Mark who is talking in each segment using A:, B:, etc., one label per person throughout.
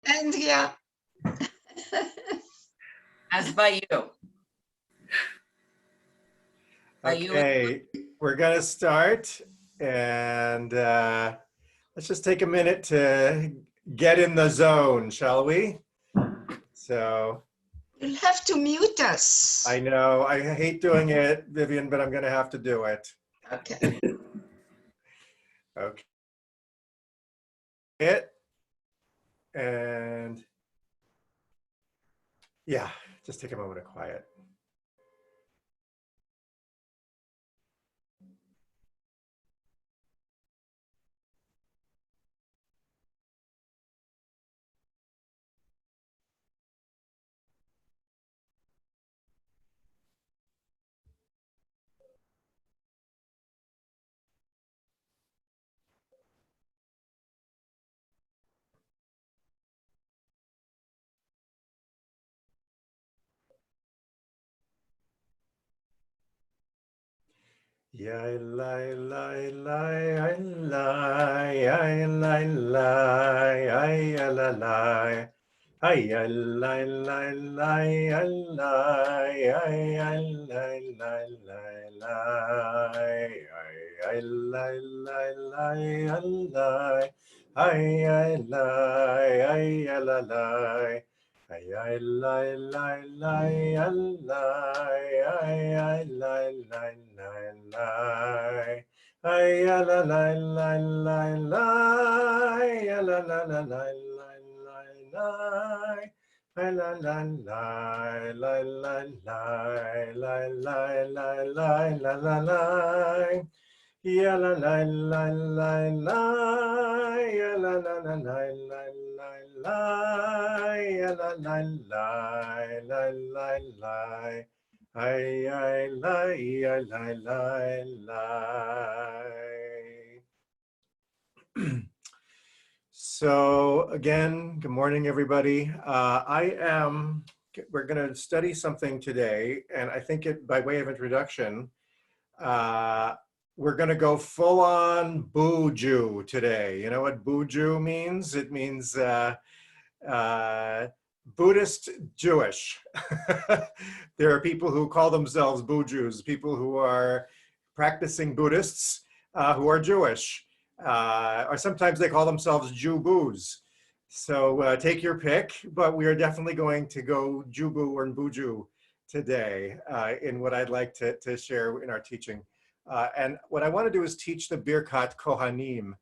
A: Andrea.
B: As by you.
C: Okay, we're gonna start, and let's just take a minute to get in the zone, shall we? So
A: You'll have to mute us.
C: I know I hate doing it, Vivian, but I'm gonna have to do it.
A: Okay.
C: Okay. It and yeah, just take a moment of quiet. Ya la la la la ya la la ya la la ay la la la la la ay la la la ay la la la la ay la ay la la ay ay la la la la ay ay la la la ay la la la la la ay la la la la la la ay la la la la la la la la la la la la ya la la la la la ya la la la la la la la ya la la la la la la ay ay la ya la la la. So again, good morning, everybody. We're going to study something today, and I think by way of introduction, we're going to go full on Buju today. You know what Buju means? It means Buddhist Jewish. There are people who call themselves Bujus, people who are practicing Buddhists who are Jewish. Or sometimes they call themselves Jew-Bus. So take your pick, but we are definitely going to go Jubu or Buju today in what I'd like to share in our teaching. And what I want to do is teach the Birkat Kohanim,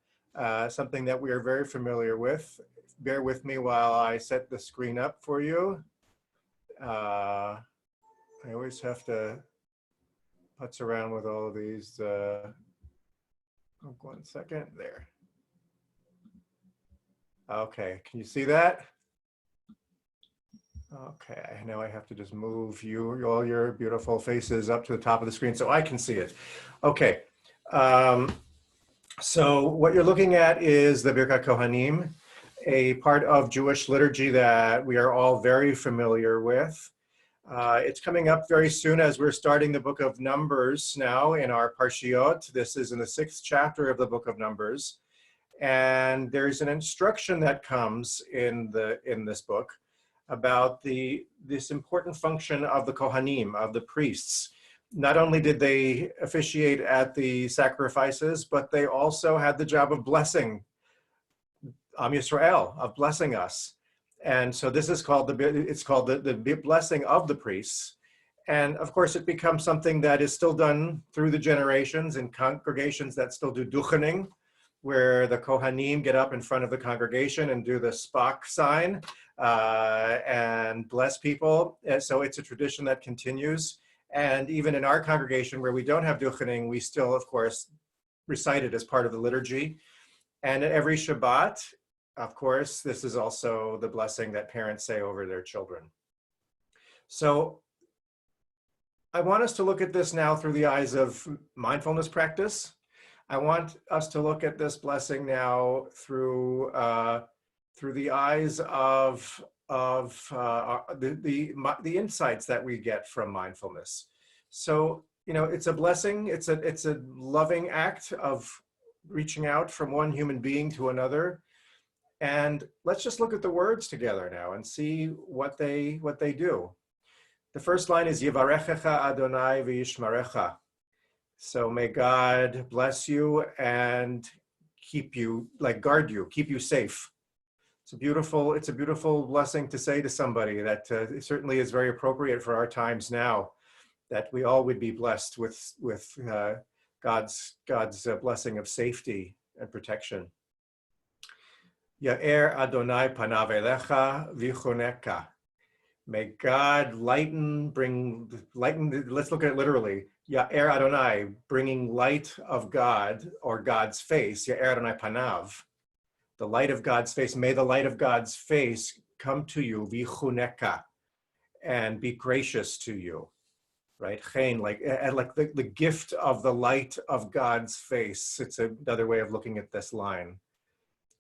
C: something that we are very familiar with. Bear with me while I set the screen up for you. I always have to putz around with all of these. Oh, 1 second, there. Okay, can you see that? Okay, now I have to just move all your beautiful faces up to the top of the screen so I can see it. Okay, so what you're looking at is the Birkat Kohanim, a part of Jewish liturgy that we are all very familiar with. It's coming up very soon as we're starting the book of Numbers now in our Parshiot. This is in the 6th chapter of the book of Numbers. And there's an instruction that comes in this book about this important function of the Kohanim, of the priests. Not only did they officiate at the sacrifices, but they also had the job of blessing Am Yisrael, of blessing us. And so this is called the blessing of the priests. And of course, it becomes something that is still done through the generations in congregations that still do duchening, where the Kohanim get up in front of the congregation and do the Spock sign and bless people. And so it's a tradition that continues. And even in our congregation where we don't have duchening, we still, of course, recite it as part of the liturgy. And every Shabbat, of course, this is also the blessing that parents say over their children. So I want us to look at this now through the eyes of mindfulness practice. I want us to look at this blessing now through the eyes of the insights that we get from mindfulness. So, you know, it's a blessing. It's a loving act of reaching out from one human being to another. And let's just look at the words together now and see what they do. The first line is Yivarechecha Adonai v'yishmarecha. So may God bless you and keep you, like guard you, keep you safe. It's a beautiful blessing to say to somebody that certainly is very appropriate for our times now, that we all would be blessed with God's blessing of safety and protection. Ya'er Adonai panav elecha v'choneka. May God lighten, let's look at it literally. Ya'er Adonai, bringing light of God or God's face. Ya'er Adonai panav, the light of God's face. May the light of God's face come to you, v'choneka, and be gracious to you. Right? Chen, like the gift of the light of God's face. It's another way of looking at this line.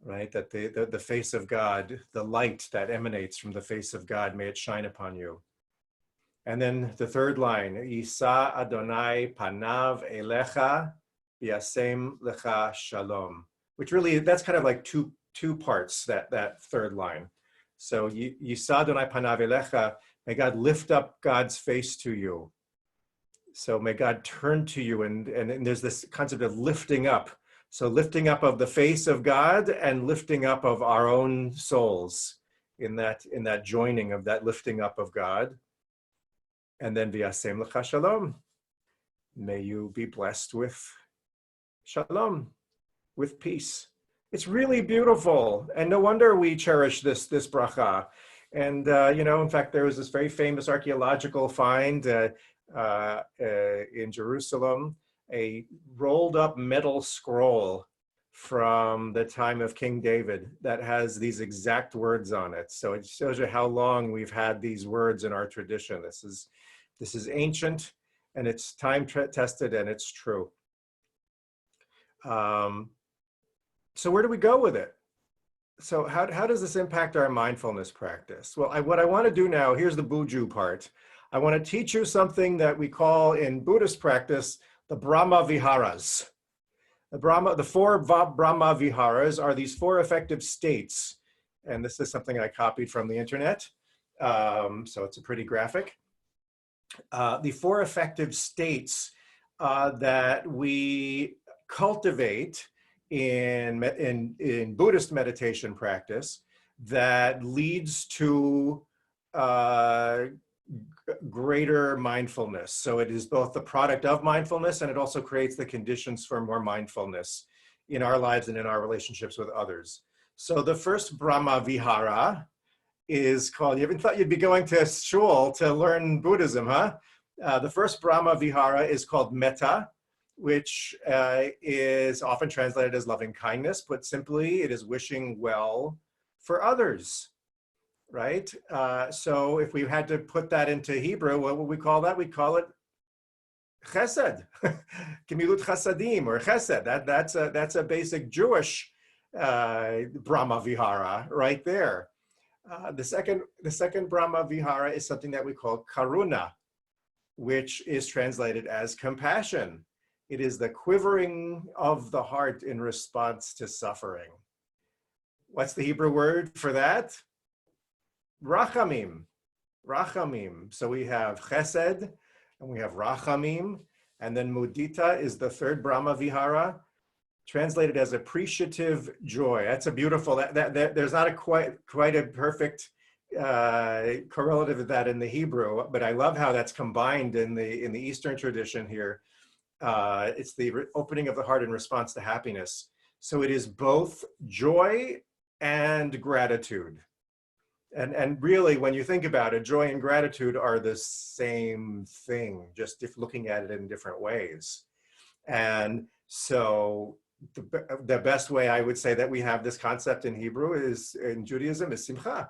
C: Right, that the face of God, the light that emanates from the face of God, may it shine upon you. And then the third line, Yisa Adonai panav elecha v'yasem lecha shalom, which really, that's kind of like two parts, that third line. So Yisa Adonai panav elecha, may God lift up God's face to you. So may God turn to you, and there's this concept of lifting up. So lifting up of the face of God and lifting up of our own souls in that joining of that lifting up of God. And then v'yasem lecha shalom. May you be blessed with shalom, with peace. It's really beautiful. And no wonder we cherish this bracha. And, in fact, there was this very famous archaeological find in Jerusalem, a rolled up metal scroll from the time of King David that has these exact words on it. So it shows you how long we've had these words in our tradition. This is ancient, and it's time tested, and it's true. So where do we go with it? So how does this impact our mindfulness practice? Well, what I want to do now, here's the Buju part. I want to teach you something that we call in Buddhist practice the Brahma Viharas. The four Brahma Viharas are these four effective states. And this is something I copied from the internet. So it's a pretty graphic. The four effective states that we cultivate in Buddhist meditation practice that leads to greater mindfulness. So it is both the product of mindfulness, and it also creates the conditions for more mindfulness in our lives and in our relationships with others. So the first Brahma Vihara is called, you ever thought you'd be going to shul to learn Buddhism, huh? The first Brahma Vihara is called Metta, which is often translated as loving kindness. Put simply, it is wishing well for others. Right? So if we had to put that into Hebrew, what would we call that? We'd call it chesed, gemilut chasadim, or chesed. That's a basic Jewish Brahma Vihara right there. The second Brahma Vihara is something that we call karuna, which is translated as compassion. It is the quivering of the heart in response to suffering. What's the Hebrew word for that? Rachamim, rachamim. So we have chesed, and we have rachamim, and then mudita is the third Brahma Vihara, translated as appreciative joy. That's a beautiful. There's not a quite a perfect correlative of that in the Hebrew, but I love how that's combined in the Eastern tradition here. It's the opening of the heart in response to happiness. So it is both joy and gratitude. And really, when you think about it, joy and gratitude are the same thing, just looking at it in different ways. And so the best way I would say that we have this concept in Hebrew is, in Judaism, is simcha,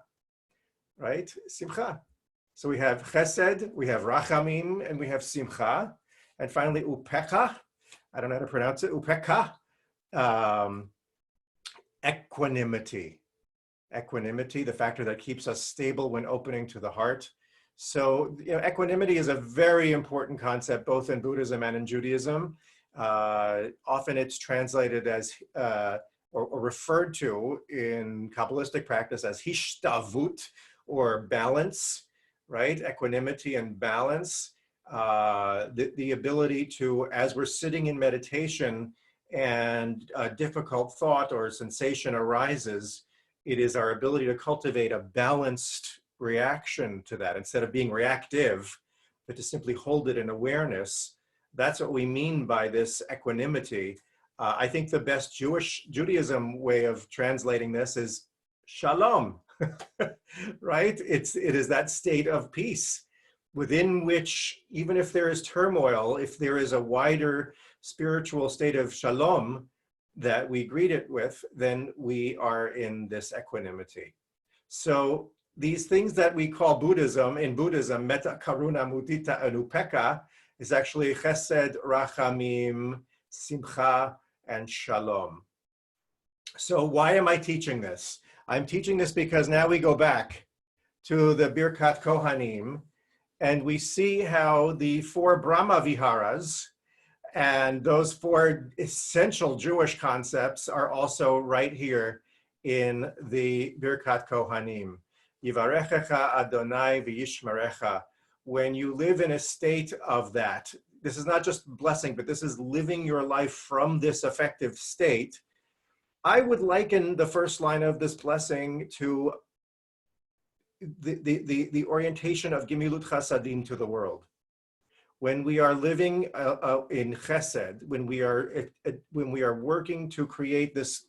C: right? Simcha. So we have chesed, we have rachamim, and we have simcha. And finally, upecha. I don't know how to pronounce it. Upecha. Equanimity. Equanimity, the factor that keeps us stable when opening to the heart. So, equanimity is a very important concept, both in Buddhism and in Judaism. Often it's translated as or referred to in Kabbalistic practice as hishtavut, or balance, right? Equanimity and balance. The ability to, as we're sitting in meditation and a difficult thought or sensation arises, it is our ability to cultivate a balanced reaction to that instead of being reactive, but to simply hold it in awareness. That's what we mean by this equanimity. I think the best Judaism way of translating this is shalom, right? It is that state of peace within which, even if there is turmoil, if there is a wider spiritual state of shalom that we greet it with, then we are in this equanimity. So these things that we call Buddhism, in Buddhism, metta, karuna, mudita, and upekkha, is actually chesed, rachamim, simcha, and shalom. So why am I teaching this? I'm teaching this because now we go back to the Birkat Kohanim, and we see how the 4 Brahma Viharas and those 4 essential Jewish concepts are also right here in the Birkat Kohanim. Yivarechecha Adonai v'yishmerecha. When you live in a state of that, this is not just blessing, but this is living your life from this effective state. I would liken the first line of this blessing to the orientation of Gemilut Chasadim to the world. When we are living in Chesed, when we are working to create this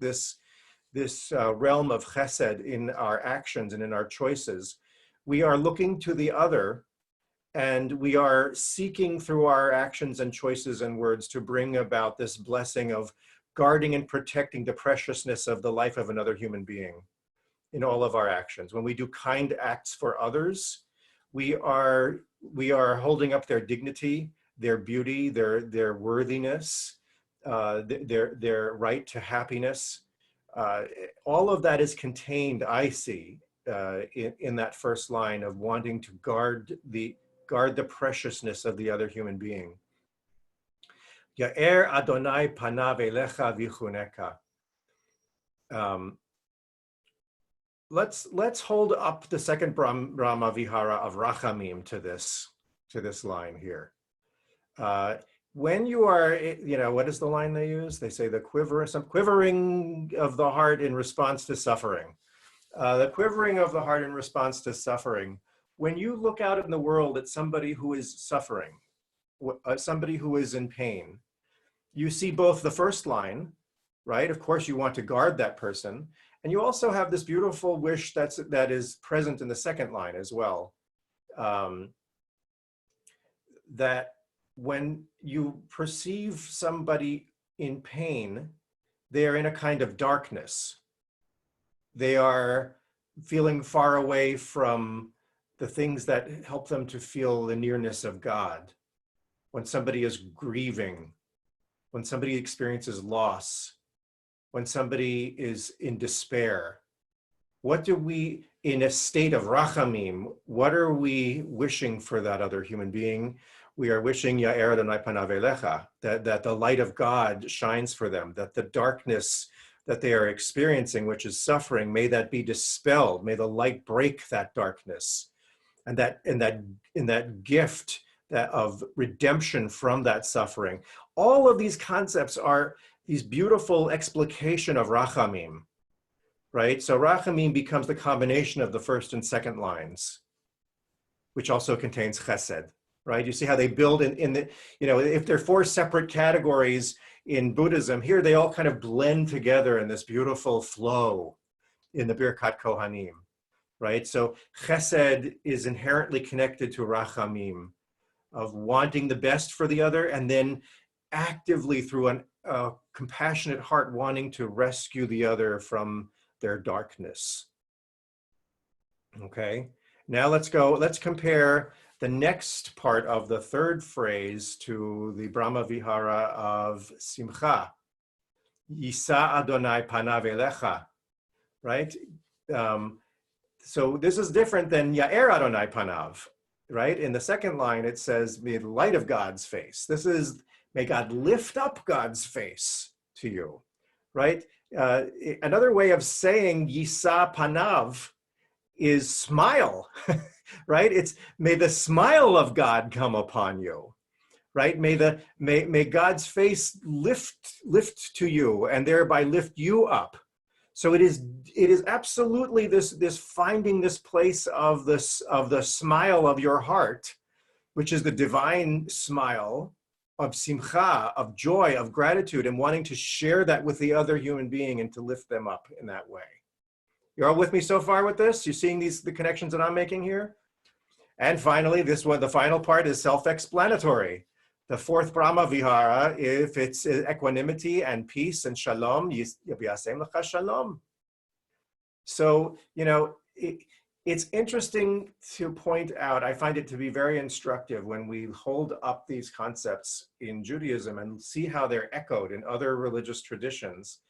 C: realm of Chesed in our actions and in our choices, we are looking to the other, and we are seeking through our actions and choices and words to bring about this blessing of guarding and protecting the preciousness of the life of another human being in all of our actions. When we do kind acts for others, we are holding up their dignity, their beauty, their worthiness, their right to happiness. All of that is contained, I see, in that first line of wanting to guard the preciousness of the other human being. Ya'er Adonai panav elecha vichuneka. Let's hold up the second Brahma Vihara of Rachamim to this line here. When you are, what is the line they use? They say the quivering of the heart in response to suffering. The quivering of the heart in response to suffering. When you look out in the world at somebody who is suffering, somebody who is in pain, you see both the first line, right? Of course, you want to guard that person. And you also have this beautiful wish that is present in the second line as well. That when you perceive somebody in pain, they are in a kind of darkness. They are feeling far away from the things that help them to feel the nearness of God. When somebody is grieving, when somebody experiences loss, when somebody is in despair, what do we, in a state of rachamim, what are we wishing for that other human being? We are wishing Ya'er Adonai panav elecha, that the light of God shines for them, that the darkness that they are experiencing, which is suffering, may that be dispelled, may the light break that darkness. And that gift of redemption from that suffering. All of these concepts are these beautiful explication of Rachamim, right? So Rachamim becomes the combination of the first and second lines, which also contains Chesed, right? You see how they build in the, if there are 4 separate categories in Buddhism, here they all kind of blend together in this beautiful flow in the Birkat Kohanim, right? So Chesed is inherently connected to Rachamim, of wanting the best for the other, and then actively through a compassionate heart wanting to rescue the other from their darkness. Okay, now let's compare the next part of the third phrase to the Brahma Vihara of Simcha. Yisa Adonai panav elecha, right? So this is different than Ya'er Adonai panav, right? In the second line, it says, may the light of God's face. This is, may God lift up God's face to you, right? Another way of saying Yisa Panav is smile, right? It's may the smile of God come upon you, right? May God's face lift to you and thereby lift you up. So it is absolutely this finding this place of the smile of your heart, which is the divine smile of simcha, of joy, of gratitude, and wanting to share that with the other human being and to lift them up in that way. You're all with me so far with this? You're seeing the connections that I'm making here? And finally, this one, the final part is self-explanatory. The fourth Brahma Vihara, if it's equanimity and peace and shalom, yasem lecha shalom. So, it's interesting to point out, I find it to be very instructive when we hold up these concepts in Judaism and see how they're echoed in other religious traditions.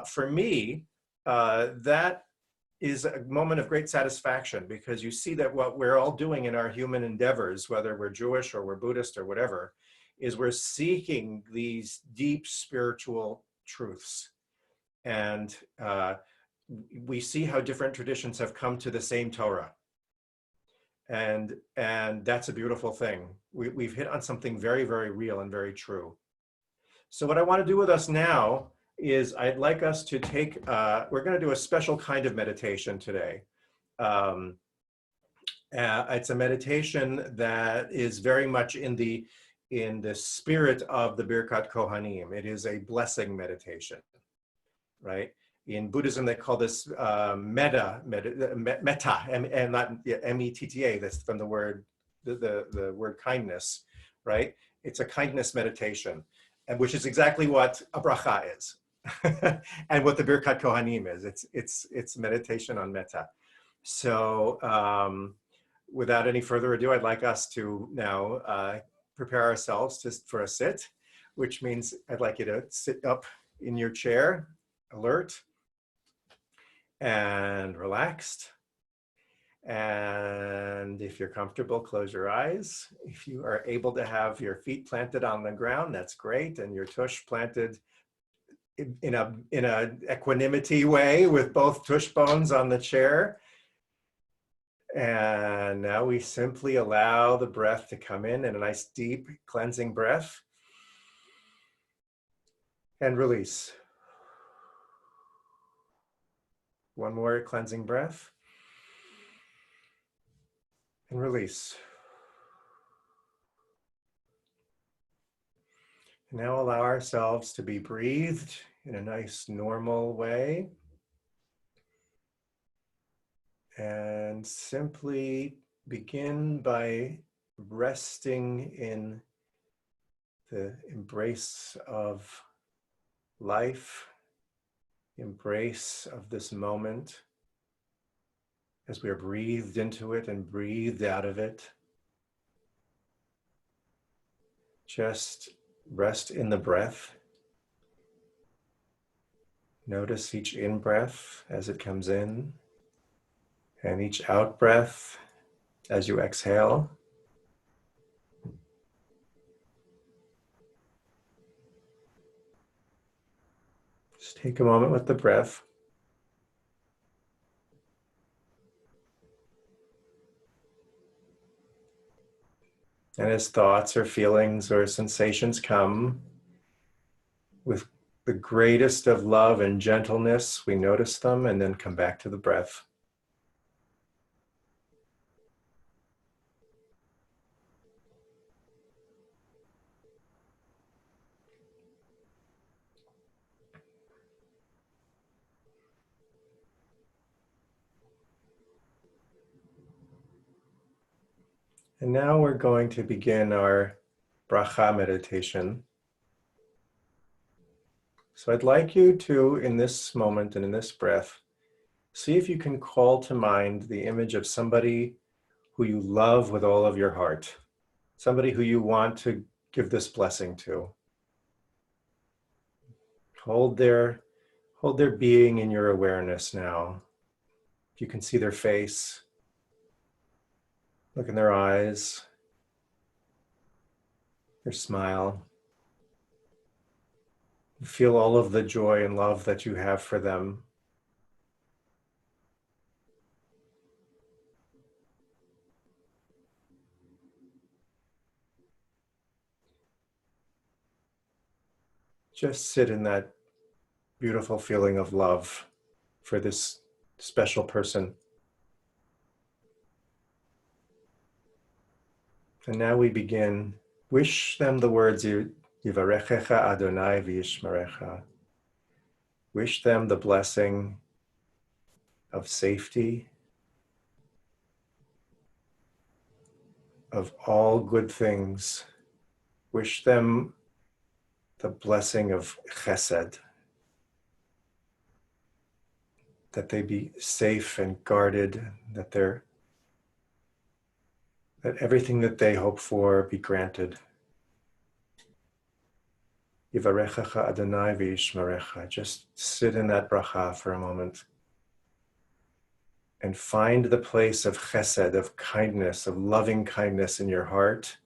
C: For me, that is a moment of great satisfaction, because you see that what we're all doing in our human endeavors, whether we're Jewish or we're Buddhist or whatever, is we're seeking these deep spiritual truths. And we see how different traditions have come to the same Torah. And that's a beautiful thing. We've hit on something very, very real and very true. So what I want to do with us now is I'd like us to take, we're going to do a special kind of meditation today. It's a meditation that is very much in the spirit of the Birkat Kohanim. It is a blessing meditation, right? In Buddhism, they call this metta, and not M-E-T-T-A. That's from the word word kindness, right? It's a kindness meditation, and which is exactly what a bracha is, and what the Birkat Kohanim is. It's meditation on metta. So, without any further ado, I'd like us to now prepare ourselves for a sit, which means I'd like you to sit up in your chair, alert and relaxed. And if you're comfortable, close your eyes. If you are able to have your feet planted on the ground, that's great. And your tush planted in a equanimity way with both tush bones on the chair. And now we simply allow the breath to come in a nice deep cleansing breath. And release. One more cleansing breath. And release. And now allow ourselves to be breathed in a nice normal way. And simply begin by resting in the embrace of life, embrace of this moment as we are breathed into it and breathed out of it. Just rest in the breath. Notice each in-breath as it comes in, and each out-breath as you exhale. Just take a moment with the breath. And as thoughts or feelings or sensations come, with the greatest of love and gentleness, we notice them and then come back to the breath. And now we're going to begin our bracha meditation. So I'd like you to, in this moment and in this breath, see if you can call to mind the image of somebody who you love with all of your heart, somebody who you want to give this blessing to. Hold their being in your awareness now. If you can see their face, look in their eyes, their smile. Feel all of the joy and love that you have for them. Just sit in that beautiful feeling of love for this special person. And now we begin. Wish them the words Yivarechecha Adonai v'yishmerecha. Wish them the blessing of safety, of all good things. Wish them the blessing of chesed, that they be safe and guarded, that everything that they hope for be granted. Yivarechecha Adonai v'yishmerecha. Just sit in that bracha for a moment and find the place of chesed, of kindness, of loving kindness in your heart.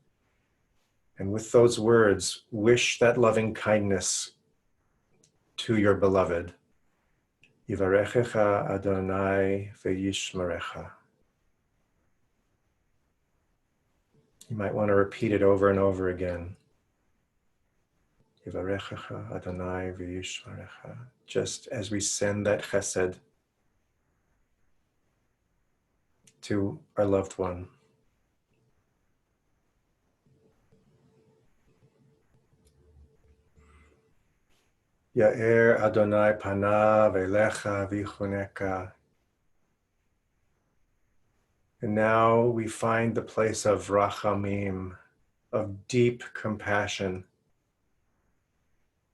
C: And with those words, wish that loving kindness to your beloved. Yivarechecha Adonai v'yishmerecha. You might want to repeat it over and over again. Yivarechecha Adonai v'yishmerecha. Just as we send that chesed to our loved one. Ya'er Adonai panav elecha v'chuneka. And now we find the place of rachamim, of deep compassion,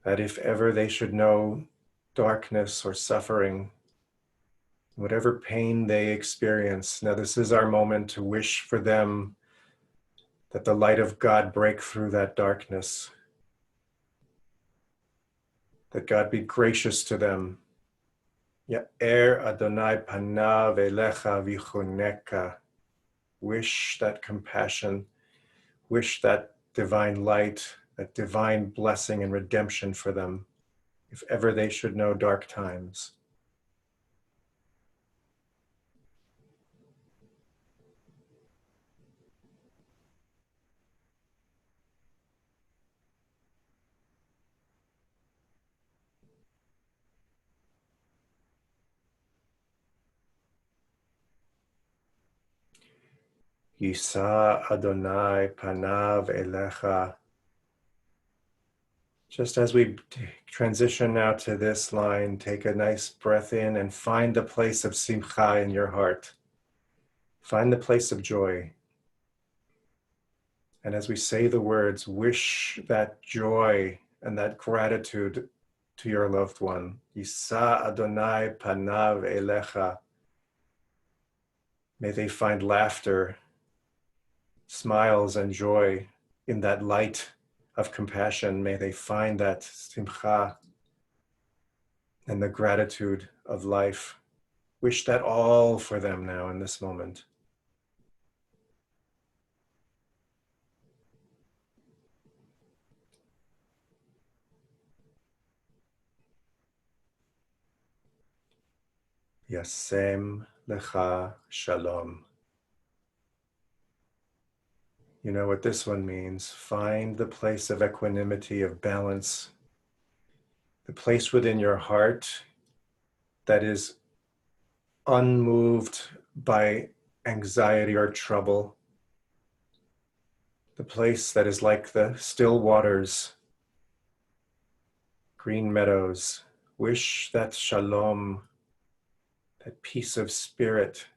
C: that if ever they should know darkness or suffering, whatever pain they experience, now this is our moment to wish for them that the light of God break through that darkness, that God be gracious to them. Ya'er Adonai panav elecha v'chuneka. Wish that compassion, wish that divine light, that divine blessing and redemption for them, if ever they should know dark times. Yisa Adonai panav elecha. Just as we transition now to this line, take a nice breath in and find the place of simcha in your heart. Find the place of joy. And as we say the words, wish that joy and that gratitude to your loved one. Yisa Adonai panav elecha. May they find laughter, smiles, and joy in that light of compassion. May they find that simcha and the gratitude of life. Wish that all for them now in this moment. Yasem lecha shalom. You know what this one means. Find the place of equanimity, of balance, the place within your heart that is unmoved by anxiety or trouble, the place that is like the still waters, green meadows. Wish that shalom, that peace of spirit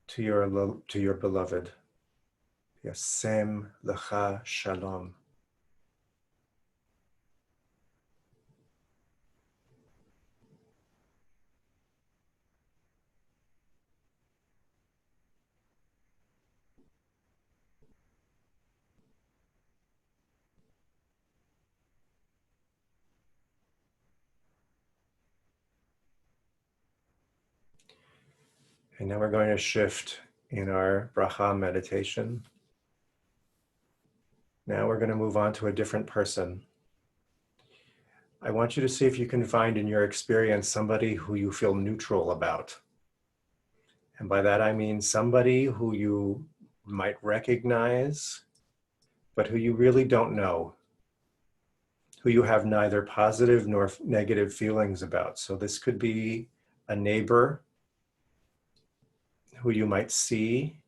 C: to your beloved. Yasem lecha shalom. And now we're going to shift in our bracha meditation. Now we're going to move on to a different person. I want you to see if you can find in your experience somebody who you feel neutral about. And by that I mean somebody who you might recognize, but who you really don't know, who you have neither positive nor negative feelings about. So this could be a neighbor who you might see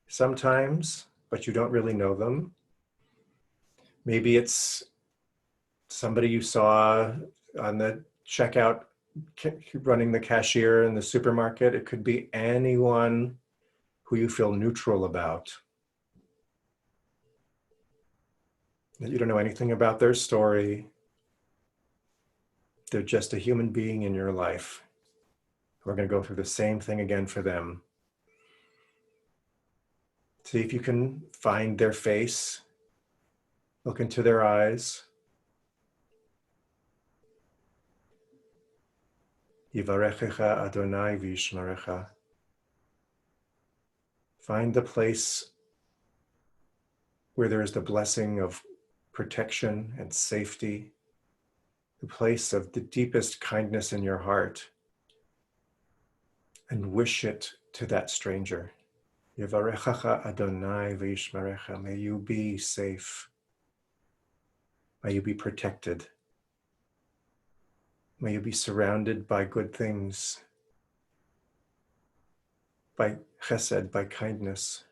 C: sometimes, but you don't really know them. Maybe it's somebody you saw on the checkout, running the cashier in the supermarket. It could be anyone who you feel neutral about. That you don't know anything about their story. They're just a human being in your life. We're going to go through the same thing again for them. See if you can find their face. Look into their eyes. Yivarechecha Adonai v'yishmerecha. Find the place where there is the blessing of protection and safety, the place of the deepest kindness in your heart, and wish it to that stranger. Yivarechecha Adonai v'yishmerecha. May you be safe. May you be protected. May you be surrounded by good things, by chesed, by kindness.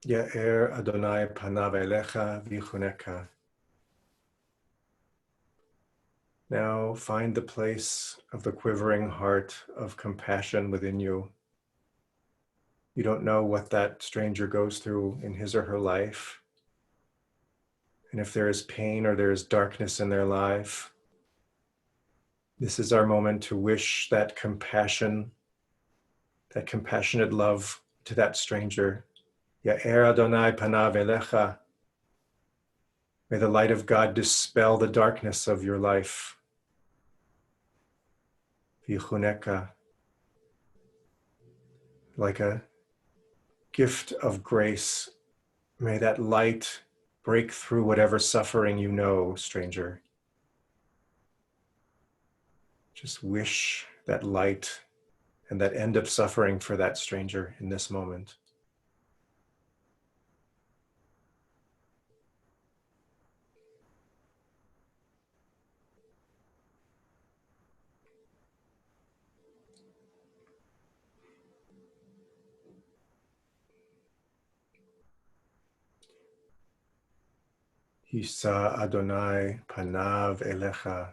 C: Ya'er Adonai panav elecha v'yichuneka. Now find the place of the quivering heart of compassion within you. You don't know what that stranger goes through in his or her life. And if there is pain or there is darkness in their life, this is our moment to wish that compassion, that compassionate love to that stranger. Ya'er Adonai panav elecha. May the light of God dispel the darkness of your life. V'yichuneka. Like a gift of grace, may that light break through whatever suffering you know, stranger. Just wish that light and that end of suffering for that stranger in this moment. Yisa Adonai panav elecha.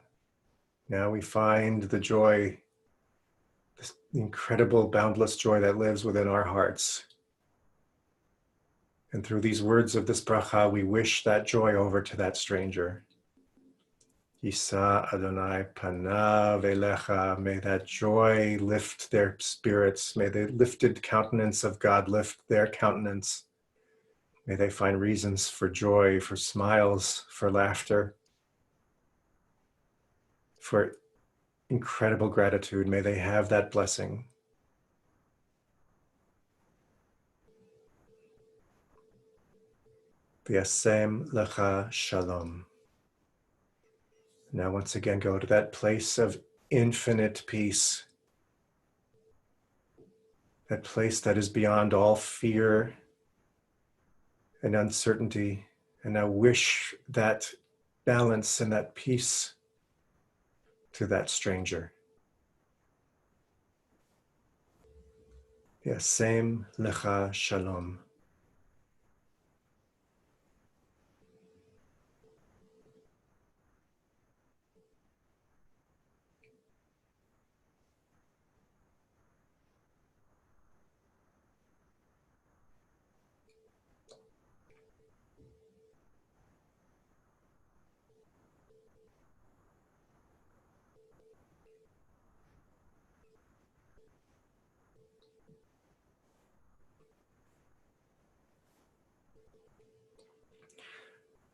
C: Now we find the joy, this incredible, boundless joy that lives within our hearts. And through these words of this bracha, we wish that joy over to that stranger. Yisa Adonai panav elecha. May that joy lift their spirits. May the lifted countenance of God lift their countenance. May they find reasons for joy, for smiles, for laughter, for incredible gratitude. May they have that blessing. V'yasem lecha shalom. Now once again, go to that place of infinite peace, that place that is beyond all fear and uncertainty, and now wish that balance and that peace to that stranger. V'yasem lecha shalom.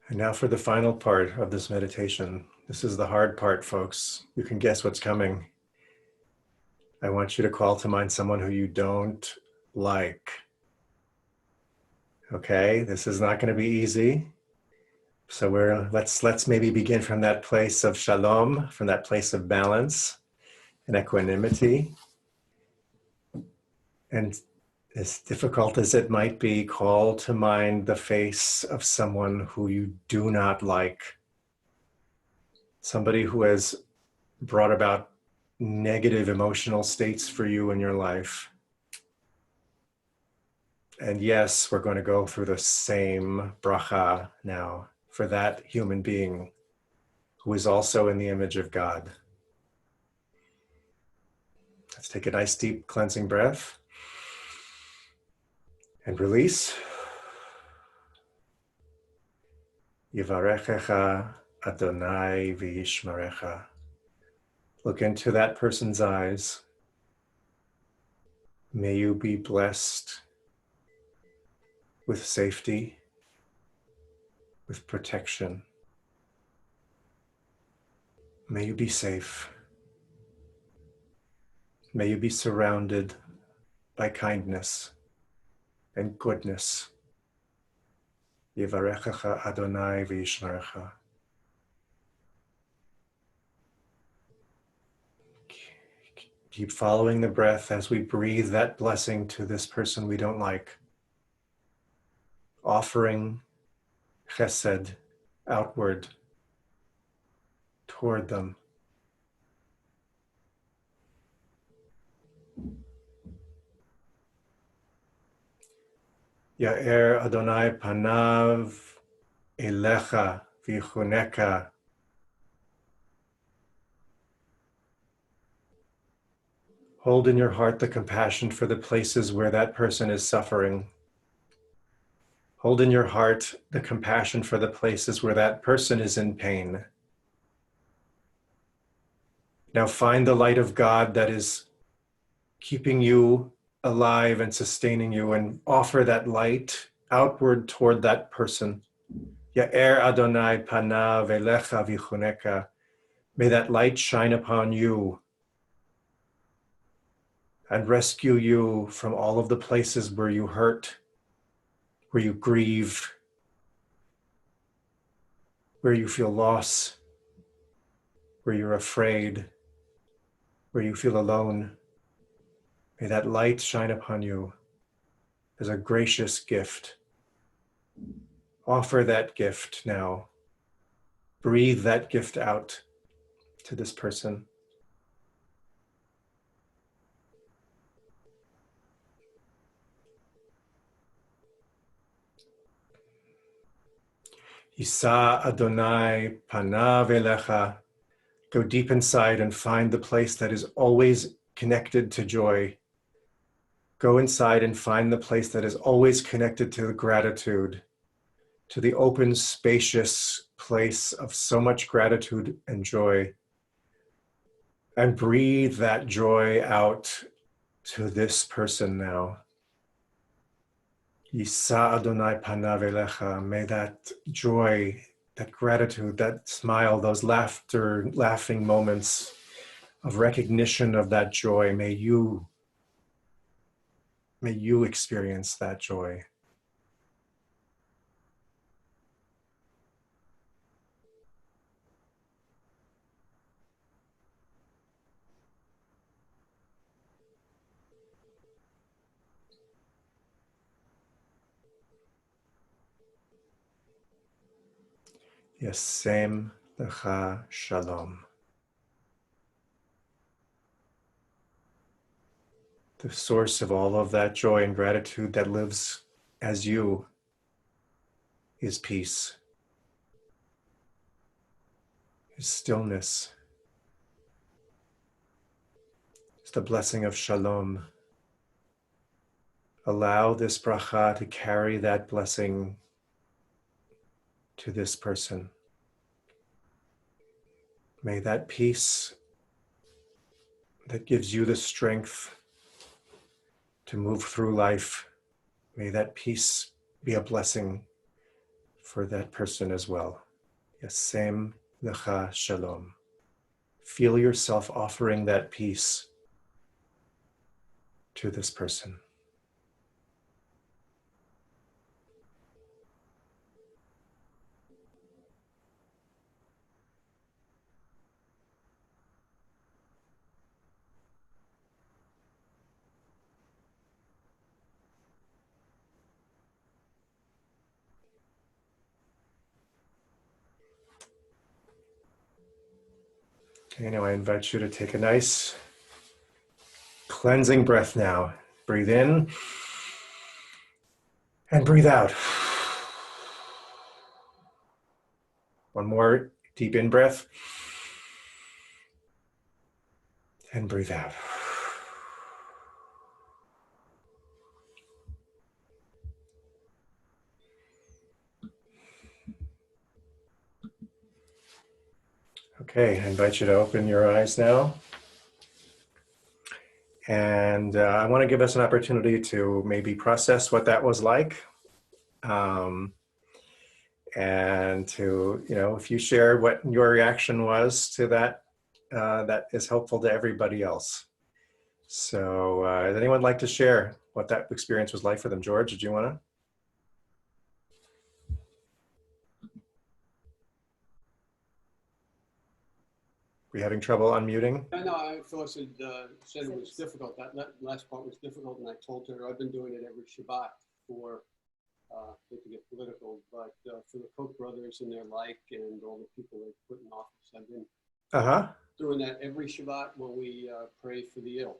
C: And now for the final part of this meditation. This is the hard part, folks. You can guess what's coming. I want you to call to mind someone who you don't like. Okay, this is not going to be easy. So let's maybe begin from that place of shalom, from that place of balance and equanimity. And as difficult as it might be, call to mind the face of someone who you do not like. Somebody who has brought about negative emotional states for you in your life. And yes, we're going to go through the same bracha now for that human being who is also in the image of God. Let's take a nice deep cleansing breath and release. Yivarechecha Adonai v'yishmerecha. Look into that person's eyes. May you be blessed with safety, with protection. May you be safe. May you be surrounded by kindness and goodness. Yivarechecha Adonai v'yishmerecha. Keep following the breath as we breathe that blessing to this person we don't like. Offering chesed outward toward them. Ya'er Adonai panav elecha v'yichuneka. Hold in your heart the compassion for the places where that person is suffering. Hold in your heart the compassion for the places where that person is in pain. Now find the light of God that is keeping you alive and sustaining you, and offer that light outward toward that person. Ya'er Adonai panav elecha v'yichuneka. May that light shine upon you and rescue you from all of the places where you hurt, where you grieve, where you feel loss, where you're afraid, where you feel alone. May that light shine upon you as a gracious gift. Offer that gift now. Breathe that gift out to this person. Yisa Adonai panav elecha. Go deep inside and find the place that is always connected to joy. Go inside and find the place that is always connected to gratitude, to the open, spacious place of so much gratitude and joy. And breathe that joy out to this person now. Yisa Adonai panav elecha. May that joy, that gratitude, that smile, those laughing moments of recognition of that joy, may you experience that joy. Yasem lecha shalom. The source of all of that joy and gratitude that lives as you is peace, is stillness. It's the blessing of shalom. Allow this bracha to carry that blessing to this person. May that peace that gives you the strength to move through life, may that peace be a blessing for that person as well. Yasem lecha shalom. Feel yourself offering that peace to this person. Okay, now I invite you to take a nice cleansing breath now. Breathe in and breathe out. One more deep in breath and breathe out. Okay, I invite you to open your eyes now. And I want to give us an opportunity to maybe process what that was like. And to, if you share what your reaction was to that, that is helpful to everybody else. So does anyone like to share what that experience was like for them? George, did you want to? Were you having trouble unmuting?
B: No, I thought said it was difficult. That last part was difficult, and I told her I've been doing it every Shabbat for, not to get political, but for the Koch brothers and their like, and all the people they put in office. I've been doing that every Shabbat when we pray for the ill.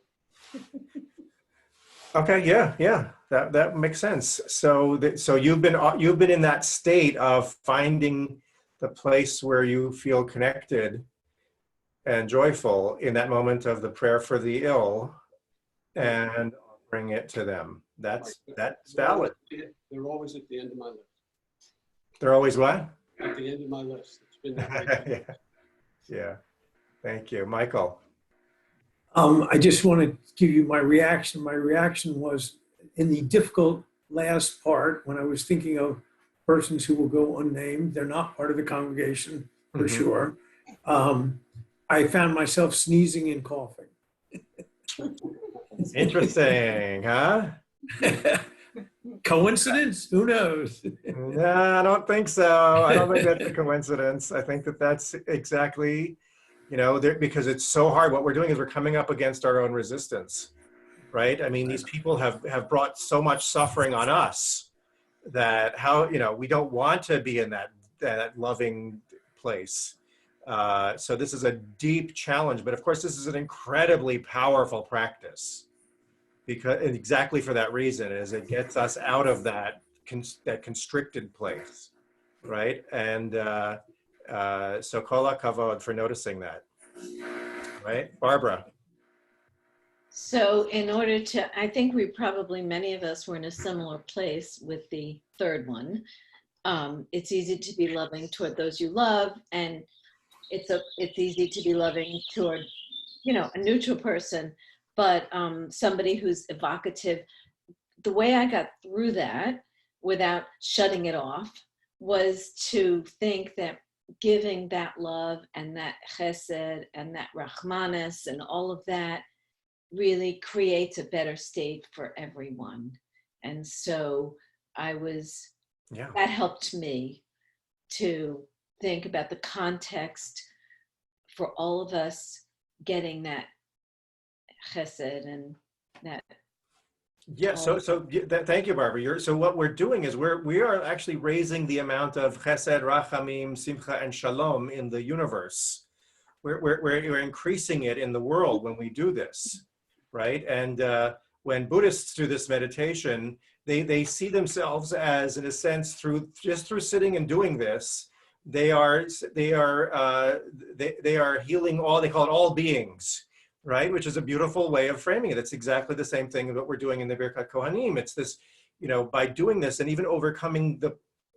C: Okay, yeah, that makes sense. So you've been in that state of finding the place where you feel connected and joyful in that moment of the prayer for the ill, and bring it to them. That's valid.
B: They're always at the end of my list.
C: They're always what?
B: At the end of my list. It's been that way.
C: Yeah. Thank you, Michael.
D: I just want to give you my reaction. My reaction was in the difficult last part when I was thinking of persons who will go unnamed. They're not part of the congregation for sure. I found myself sneezing and coughing.
C: Interesting, huh?
D: Coincidence? Who knows?
C: No, I don't think so. I don't think that's a coincidence. I think that's exactly, because it's so hard. What we're doing is we're coming up against our own resistance, right? I mean, these people have brought so much suffering on us that we don't want to be in that loving place. So this is a deep challenge, but of course this is an incredibly powerful practice, because exactly for that reason, is it gets us out of that constricted place, right? And so kol hakavod for noticing that, right? Barbara.
E: So in order to, I think many of us were in a similar place with the third one. It's easy to be loving toward those you love, and it's easy to be loving toward, a neutral person, but somebody who's evocative. The way I got through that without shutting it off was to think that giving that love and that chesed and that rachmanis and all of that really creates a better state for everyone. And so that helped me to think about the context for all of us getting that chesed and that.
C: Yeah, thank you, Barbara. So what we're doing is we are actually raising the amount of chesed, rachamim, simcha, and shalom in the universe. We're increasing it in the world when we do this, right? And when Buddhists do this meditation, they see themselves as, in a sense, through sitting and doing this, they are healing all. They call it all beings, right? Which is a beautiful way of framing it. It's exactly the same thing that we're doing in the Birkat Kohanim. It's this, by doing this and even overcoming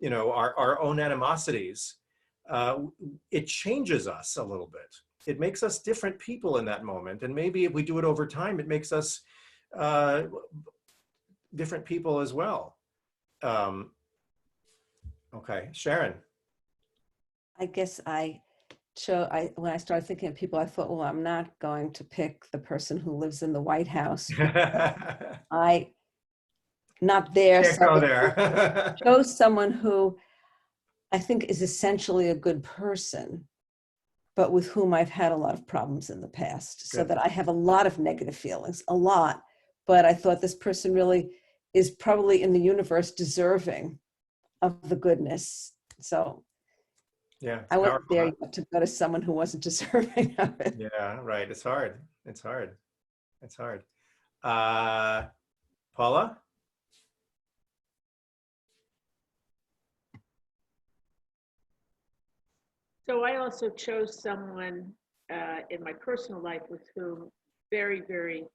C: our own animosities, it changes us a little bit. It makes us different people in that moment. And maybe if we do it over time, it makes us different people as well. Okay, Sharon.
F: I guess when I started thinking of people, I thought, well, I'm not going to pick the person who lives in the White House. Not there.
C: Can't
F: So
C: go
F: I
C: there.
F: chose someone who I think is essentially a good person, but with whom I've had a lot of problems in the past, so
C: Good.
F: that I have a lot of negative feelings, a lot. But I thought this person really is probably in the universe deserving of the goodness. So
C: Yeah,
F: I wasn't
C: powerful,
F: there
C: huh?
F: yet to go to someone who wasn't deserving of it.
C: Yeah, right. It's hard. It's hard. It's hard. Paula?
G: So I also chose someone in my personal life with whom very, very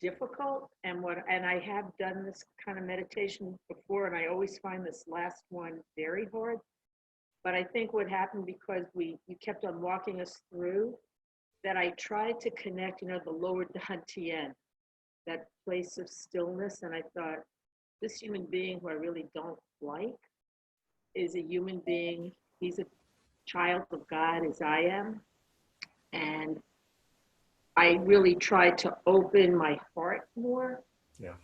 G: difficult. And I have done this kind of meditation before, and I always find this last one very hard. But I think what happened, because you kept on walking us through, that I tried to connect, the lower Dantian, that place of stillness. And I thought, this human being who I really don't like is a human being. He's a child of God as I am. And I really tried to open my heart more.
C: Yeah.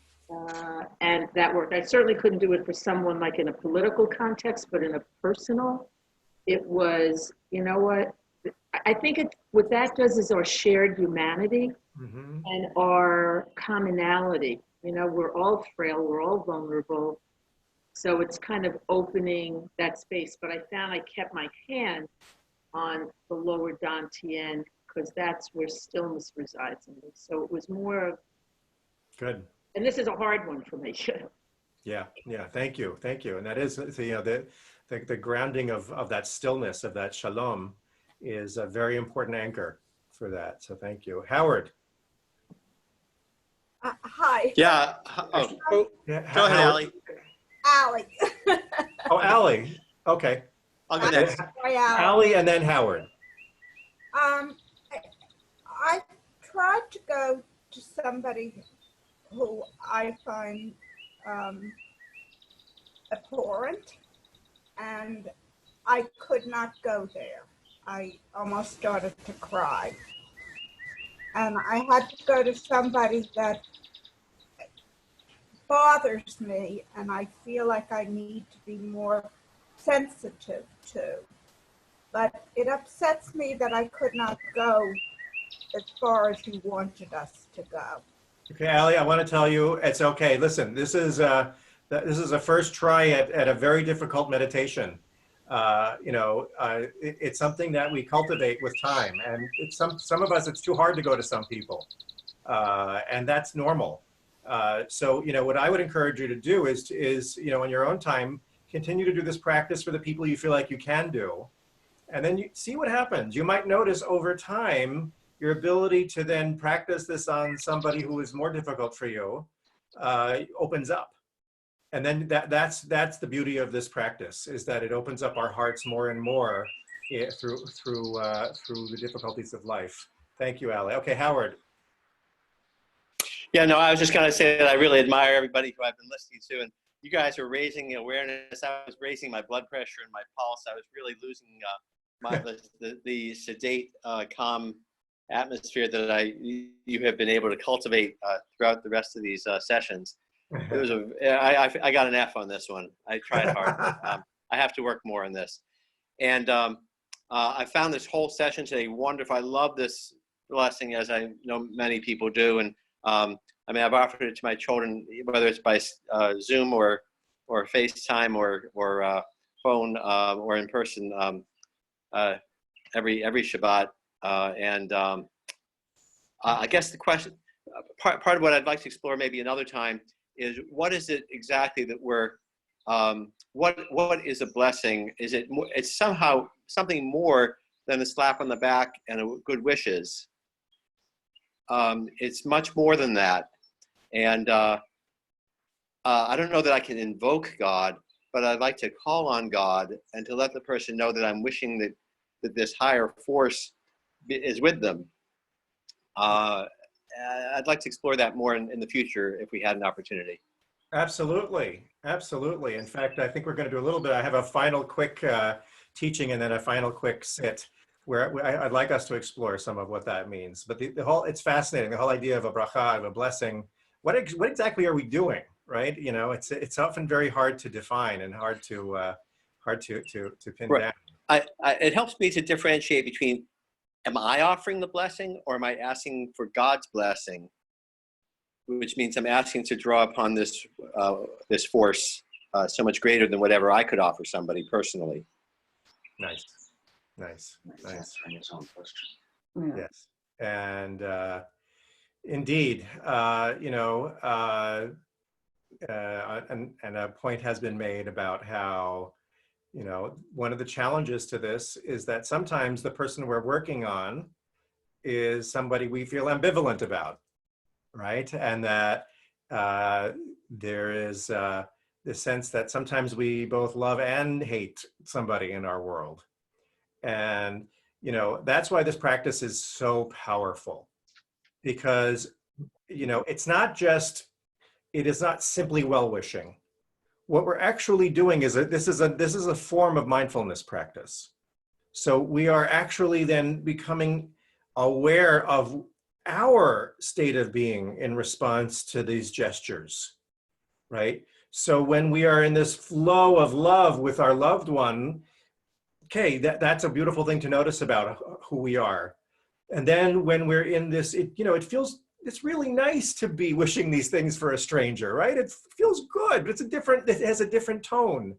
G: And that worked. I certainly couldn't do it for someone like in a political context, but in a personal, it was, you know what? I think what that does is our shared humanity
C: Mm-hmm.
G: and our commonality. We're all frail, we're all vulnerable. So it's kind of opening that space. But I found I kept my hand on the lower Dantian, because that's where stillness resides in me. So it was more of,
C: Good.
G: and this is a hard one for me.
C: Yeah, yeah. Thank you. Thank you. And that is, the grounding of that stillness, of that shalom, is a very important anchor for that. So thank you. Howard.
H: Hi,
I: Yeah. Oh,
C: Yeah,
I: go ahead, Allie.
H: Allie.
C: Oh, Allie. Okay.
I: I'll go next.
H: Sorry, Allie.
C: Allie and then Howard.
H: I tried to go to somebody who I find abhorrent, and I could not go there. I almost started to cry. And I had to go to somebody that bothers me, and I feel like I need to be more sensitive to. But it upsets me that I could not go as far as he wanted us to go.
C: Okay, Allie, I want to tell you, it's okay. Listen, this is a first try at a very difficult meditation. It's something that we cultivate with time, and it's some of us, it's too hard to go to some people, and that's normal. So what I would encourage you to do is in your own time, continue to do this practice for the people you feel like you can do, and then you see what happens. You might notice over time your ability to then practice this on somebody who is more difficult for you opens up. And then that's the beauty of this practice, is that it opens up our hearts more and more through the difficulties of life. Thank you, Allie. Okay, Howard.
I: Yeah, no, I was just going to say that I really admire everybody who I've been listening to, and you guys are raising the awareness. I was raising my blood pressure and my pulse. I was really losing the sedate, calm atmosphere that you have been able to cultivate throughout the rest of these sessions. It was I got an F on this one. I tried hard, but I have to work more on this. And I found this whole session today wonderful. I love this blessing, as I know many people do. And I've offered it to my children, whether it's by Zoom or FaceTime or phone or in person every Shabbat. I guess the question, part of what I'd like to explore maybe another time, is what is it exactly that we're, what is a blessing? Is it more, it's somehow something more than a slap on the back and a good wishes. It's much more than that. And I don't know that I can invoke God, but I'd like to call on God and to let the person know that I'm wishing that this higher force is with them. I'd like to explore that more in the future if we had an opportunity.
C: Absolutely. Absolutely. In fact, I think we're going to do a little bit. I have a final quick teaching and then a final quick sit where I'd like us to explore some of what that means. But the whole, it's fascinating. The whole idea of a bracha, of a blessing. What exactly are we doing, right? You know, it's often very hard to define and hard to pin
I: Right.
C: down.
I: It helps me to differentiate between, am I offering the blessing or am I asking for God's blessing? Which means I'm asking to draw upon this this force so much greater than whatever I could offer somebody personally.
C: Nice. Nice. Nice.
J: Yeah.
C: Yes. And indeed, you know, and a point has been made about how, you know, one of the challenges to this is that sometimes the person we're working on is somebody we feel ambivalent about, right? And that there is the sense that sometimes we both love and hate somebody in our world. And, you know, that's why this practice is so powerful, because, you know, it's not just, it is not simply well-wishing. What we're actually doing is this is a form of mindfulness practice. So we are actually then becoming aware of our state of being in response to these gestures, right? So when we are in this flow of love with our loved one, okay, that's a beautiful thing to notice about who we are. And then when we're in this, you know, it's really nice to be wishing these things for a stranger, right? It feels good, but it has a different tone.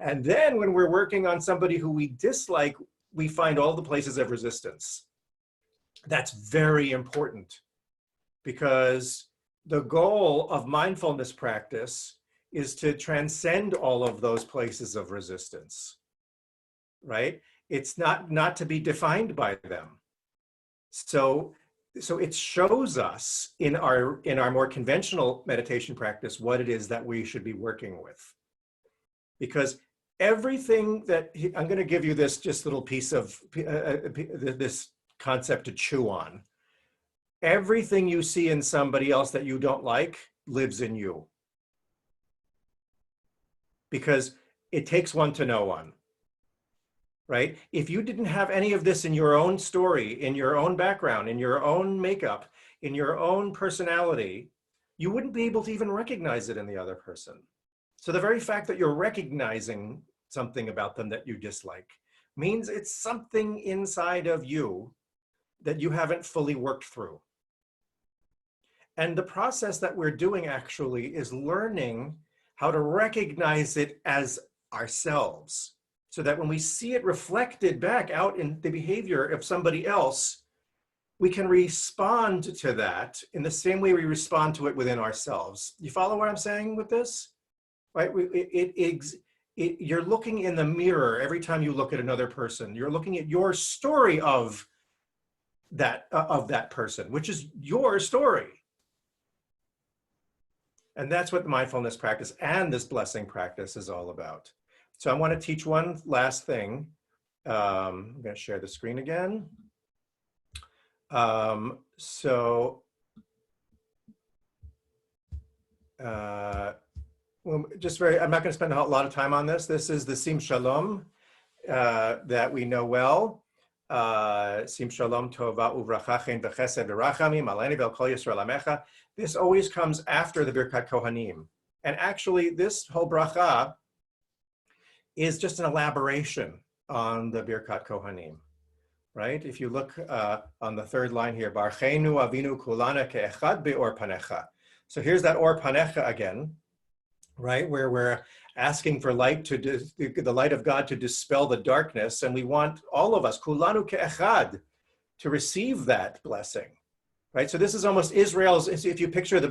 C: And then when we're working on somebody who we dislike, we find all the places of resistance. That's very important, because the goal of mindfulness practice is to transcend all of those places of resistance, right? It's not to be defined by them. So it shows us in our more conventional meditation practice what it is that we should be working with. Because everything that, I'm going to give you this just little piece of this concept to chew on. Everything you see in somebody else that you don't like lives in you. Because it takes one to know one. Right? If you didn't have any of this in your own story, in your own background, in your own makeup, in your own personality, you wouldn't be able to even recognize it in the other person. So the very fact that you're recognizing something about them that you dislike means it's something inside of you that you haven't fully worked through. And the process that we're doing actually is learning how to recognize it as ourselves, so that when we see it reflected back out in the behavior of somebody else, we can respond to that in the same way we respond to it within ourselves. You follow what I'm saying with this? Right? You're looking in the mirror every time you look at another person. You're looking at your story of that person, which is your story. And that's what the mindfulness practice and this blessing practice is all about. So I want to teach one last thing. I'm going to share the screen again. I'm not going to spend a lot of time on this. This is the Sim Shalom that we know well. Sim Shalom Tova Uvracha Chen B'Chesed V'Rachamim Aleni V'El Kol Yisrael Amecha. This always comes after the Birkat Kohanim. And actually, this whole bracha is just an elaboration on the Birkat Kohanim, right? If you look on the third line here, Barchenu Avinu Kulana Ke'echad Be'or Panecha. So here's that Or Panecha again, right? Where we're asking for light the light of God to dispel the darkness, and we want all of us, Kulanu Ke'echad, to receive that blessing. Right, so this is almost Israel's. If you picture the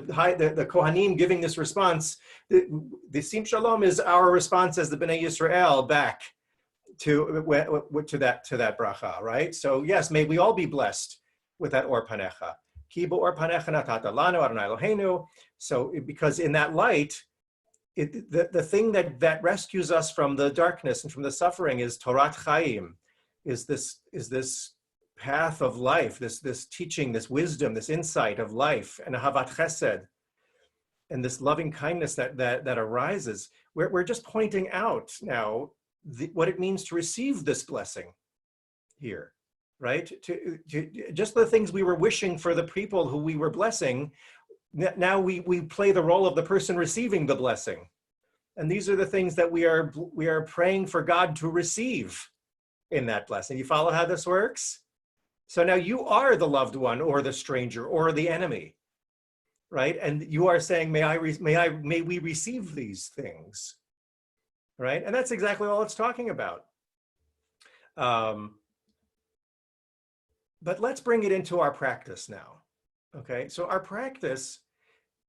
C: Kohanim giving this response, the Sim Shalom is our response as the Bnei Yisrael back to that bracha. Right. So yes, may we all be blessed with that Or Panecha. Ki B'Or Panecha Natata Lanu Adonai Eloheinu. So because in that light, the thing that rescues us from the darkness and from the suffering is Torat Chaim, is this path of life, this teaching, this wisdom, this insight of life, and Ahavat Chesed. and this loving kindness that arises, we're just pointing out now what it means to receive this blessing here, right? To just the things we were wishing for the people who we were blessing, now we play the role of the person receiving the blessing. And these are the things that we are praying for God to receive in that blessing. You follow how this works? So now you are the loved one or the stranger or the enemy, right? And you are saying, may we receive these things, right? And that's exactly all it's talking about. But let's bring it into our practice now. Okay, so our practice,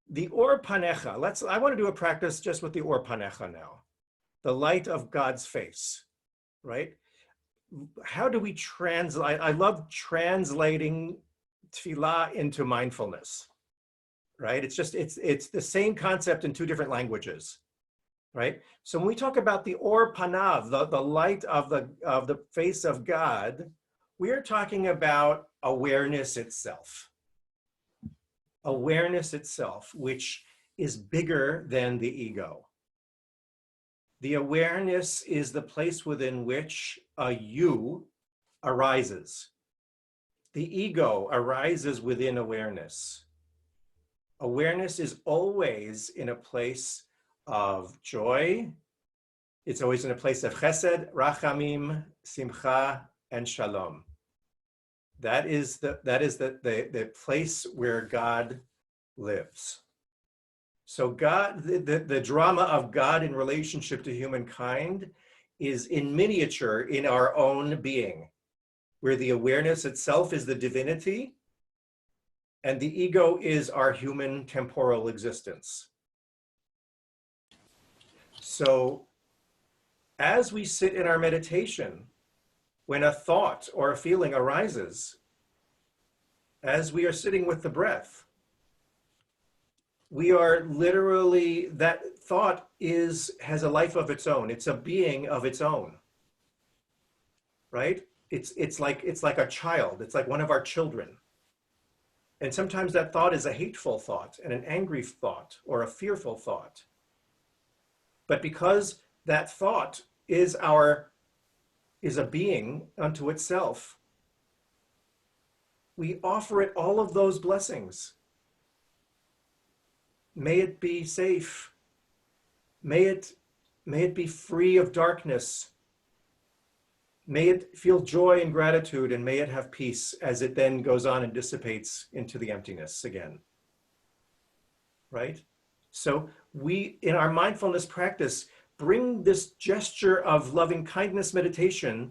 C: the Or Panecha, I want to do a practice just with the Or Panecha now, the light of God's face, right? How do we translate? I love translating tefillah into mindfulness, right? It's the same concept in two different languages, right? So when we talk about the Or Panav, the light of the face of God, we are talking about awareness itself. Awareness itself, which is bigger than the ego. The awareness is the place within which a you arises. The ego arises within awareness. Awareness is always in a place of joy. It's always in a place of chesed, rachamim, simcha, and shalom. That is the place where God lives. So God, the drama of God in relationship to humankind is in miniature in our own being, where the awareness itself is the divinity and the ego is our human temporal existence. So as we sit in our meditation, when a thought or a feeling arises, as we are sitting with the breath, we are literally, that thought has a life of its own. It's a being of its own, right? It's like a child. It's like one of our children. And sometimes that thought is a hateful thought and an angry thought or a fearful thought. But because that thought is a being unto itself, we offer it all of those blessings. May it be safe. May it be free of darkness. May it feel joy and gratitude, and may it have peace as it then goes on and dissipates into the emptiness again. Right? So we, in our mindfulness practice, bring this gesture of loving kindness meditation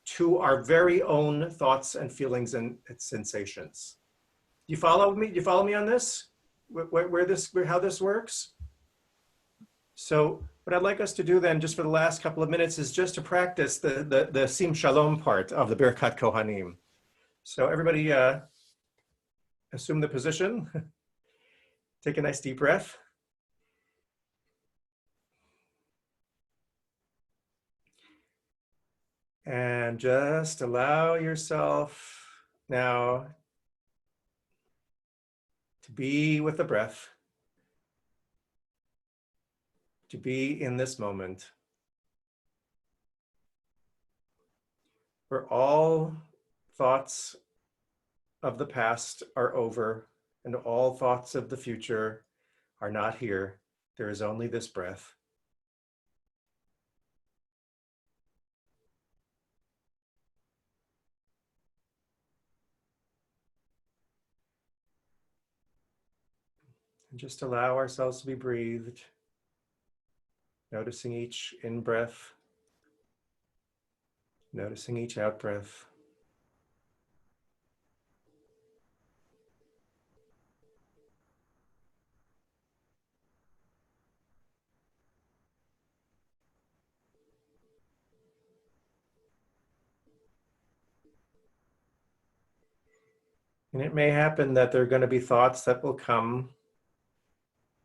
C: to our very own thoughts and feelings and sensations. Do you follow me? Do you follow me on this? How this works? So what I'd like us to do then, just for the last couple of minutes, is just to practice the Sim Shalom part of the Birkat Kohanim. So everybody assume the position. Take a nice deep breath. And just allow yourself now to be with the breath, to be in this moment, where all thoughts of the past are over and all thoughts of the future are not here. There is only this breath. And just allow ourselves to be breathed, noticing each in-breath, noticing each out-breath. And it may happen that there are going to be thoughts that will come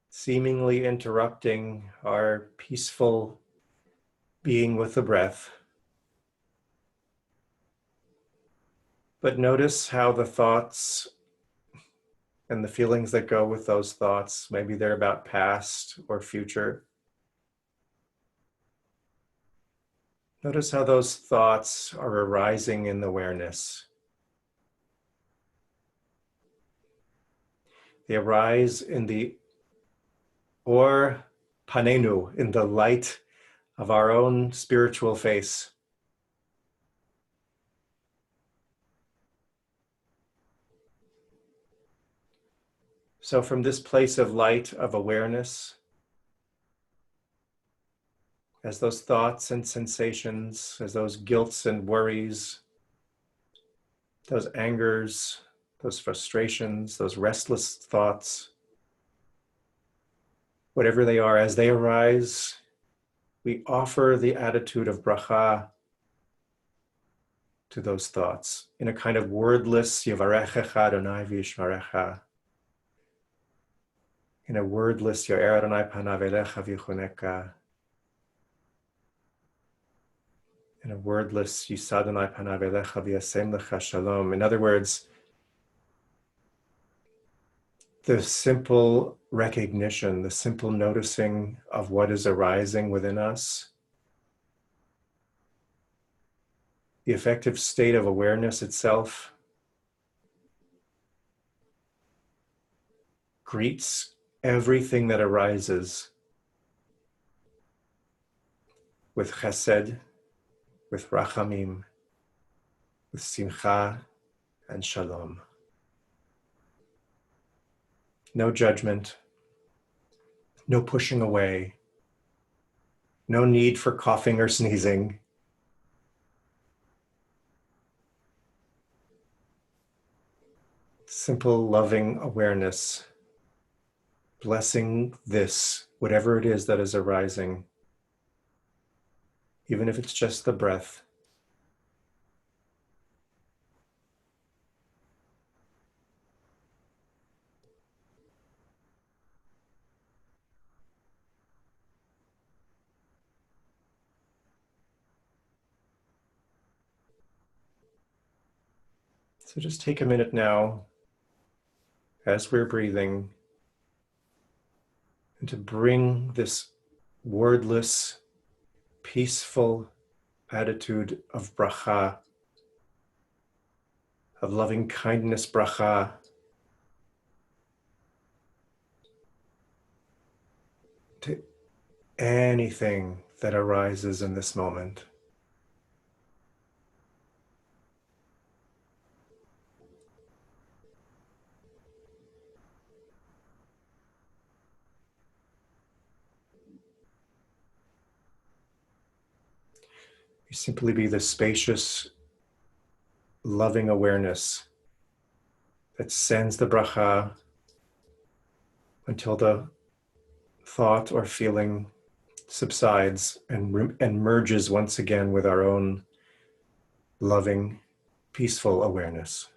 C: seemingly interrupting our peaceful being with the breath. But notice how the thoughts and the feelings that go with those thoughts. Maybe they're about past or future. Notice how those thoughts are arising in the awareness. They arise in the or panenu, in the light of our own spiritual face. So from this place of light, of awareness, as those thoughts and sensations, as those guilts and worries, those angers, those frustrations, those restless thoughts, whatever they are, as they arise, we offer the attitude of bracha to those thoughts in a kind of wordless Yivarechecha Adonai v'yishmarecha, in a wordless Yo'er Adonai panav elecha v'yichuneka, in a wordless Yisad Adonai panav elecha v'yasem lecha shalom. In other words, the simple recognition, the simple noticing of what is arising within us, the effective state of awareness itself greets everything that arises with chesed, with rachamim, with simcha and shalom. No judgment, no pushing away, no need for coughing or sneezing. Simple, loving awareness, blessing this, whatever it is that is arising, even if it's just the breath. So just take a minute now, as we're breathing, and to bring this wordless, peaceful attitude of bracha, of loving kindness bracha, to anything that arises in this moment. You simply be the spacious, loving awareness that sends the bracha until the thought or feeling subsides and merges once again with our own loving, peaceful awareness.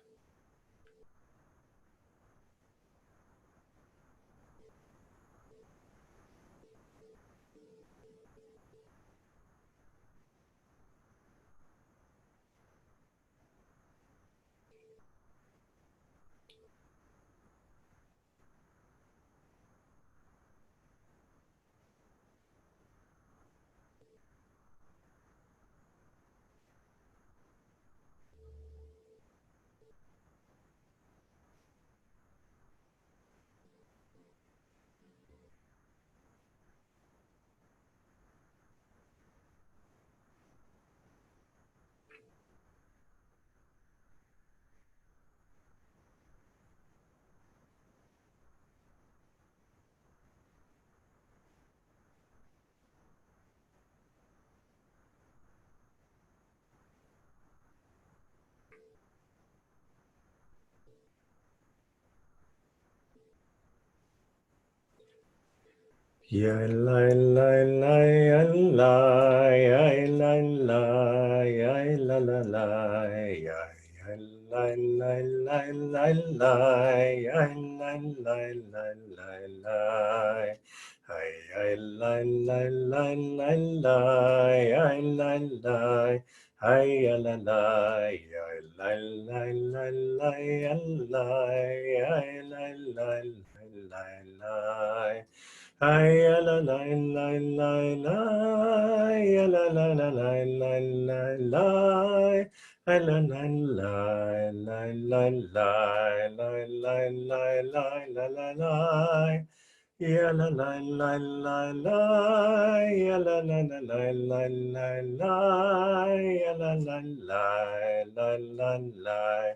C: Ya la la la ya la ya la la ya la la la ya la la la la la ya la la la la la ya la la la la la ya la la ay la la ya la la la la ya la ya la Hi la la la la la, la la la la la la la, la la la la la la la la la la la la. Yeah la la la la la, yeah la la la la la la la, yeah la la la la la la.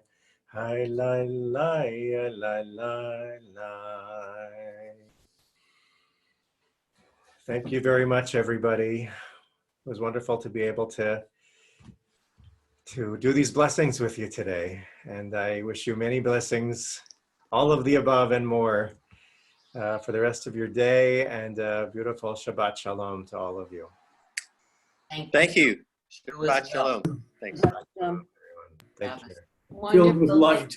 C: Hi la la yeah la la la. Thank you very much, everybody. It was wonderful to be able to do these blessings with you today. And I wish you many blessings, all of the above and more, for the rest of your day, and beautiful Shabbat Shalom to all of you.
I: Thank you.
J: You as
I: Shabbat
J: well.
I: shalom. Thanks.
F: Um,
C: Take care.
D: Filled with
E: Wonderful.
D: light.